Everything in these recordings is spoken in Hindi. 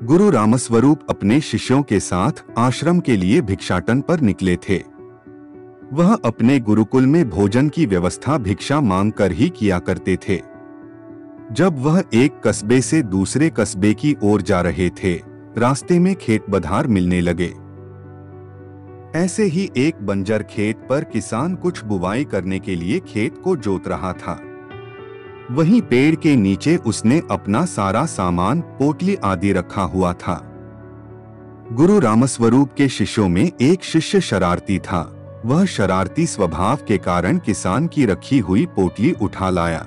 गुरु रामस्वरूप अपने शिष्यों के साथ आश्रम के लिए भिक्षाटन पर निकले थे। वह अपने गुरुकुल में भोजन की व्यवस्था भिक्षा मांगकर ही किया करते थे। जब वह एक कस्बे से दूसरे कस्बे की ओर जा रहे थे, रास्ते में खेत बधार मिलने लगे। ऐसे ही एक बंजर खेत पर किसान कुछ बुवाई करने के लिए खेत को जोत रहा था। वहीं पेड़ के नीचे उसने अपना सारा सामान, पोटली आदि रखा हुआ था। गुरु रामस्वरूप के शिष्यों में एक शिष्य शरारती था। वह शरारती स्वभाव के कारण किसान की रखी हुई पोटली उठा लाया।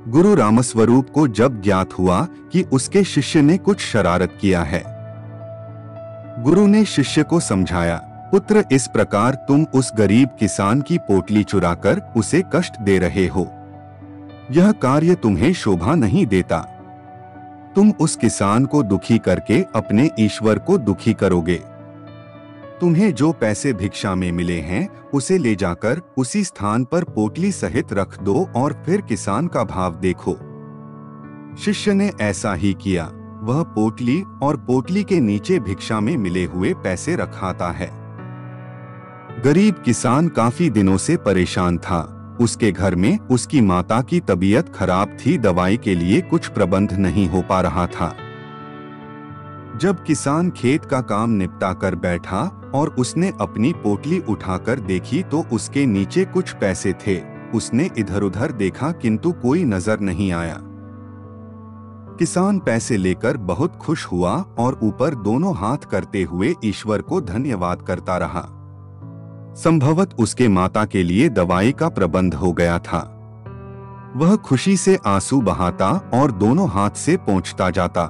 गुरु रामस्वरूप को जब ज्ञात हुआ कि उसके शिष्य ने कुछ शरारत किया है, गुरु ने शिष्य को समझाया, पुत्र, इस प्रकार तुम उस गरीब किसान की पोटली चुराकर उसे कष्ट दे रहे हो। यह कार्य तुम्हें शोभा नहीं देता। तुम उस किसान को दुखी करके अपने ईश्वर को दुखी करोगे। तुम्हें जो पैसे भिक्षा में मिले हैं, उसे ले जाकर उसी स्थान पर पोटली सहित रख दो और फिर किसान का भाव देखो। शिष्य ने ऐसा ही किया। वह पोटली और पोटली के नीचे भिक्षा में मिले हुए पैसे रखाता है। गरीब किसान काफी दिनों से परेशान था। उसके घर में उसकी माता की तबीयत खराब थी। दवाई के लिए कुछ प्रबंध नहीं हो पा रहा था। जब किसान खेत का काम निपटा कर बैठा और उसने अपनी पोटली उठाकर देखी तो उसके नीचे कुछ पैसे थे। उसने इधर उधर देखा किंतु कोई नजर नहीं आया। किसान पैसे लेकर बहुत खुश हुआ और ऊपर दोनों हाथ करते हुए ईश्वर को धन्यवाद करता रहा। संभवत उसके माता के लिए दवाई का प्रबंध हो गया था। वह खुशी से आंसू बहाता और दोनों हाथ से पोंछता जाता।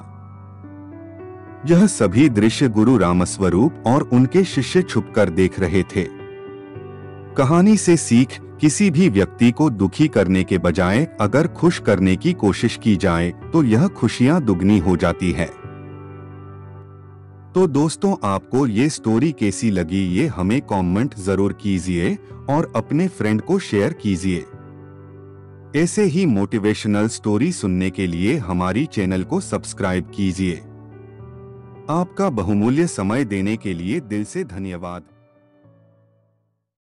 यह सभी दृश्य गुरु रामस्वरूप और उनके शिष्य छुपकर देख रहे थे। कहानी से सीख, किसी भी व्यक्ति को दुखी करने के बजाय अगर खुश करने की कोशिश की जाए तो यह खुशियां दुगनी हो जाती है। तो दोस्तों, आपको ये स्टोरी कैसी लगी ये हमें कमेंट जरूर कीजिए और अपने फ्रेंड को शेयर कीजिए। ऐसे ही मोटिवेशनल स्टोरी सुनने के लिए हमारी चैनल को सब्सक्राइब कीजिए। आपका बहुमूल्य समय देने के लिए दिल से धन्यवाद।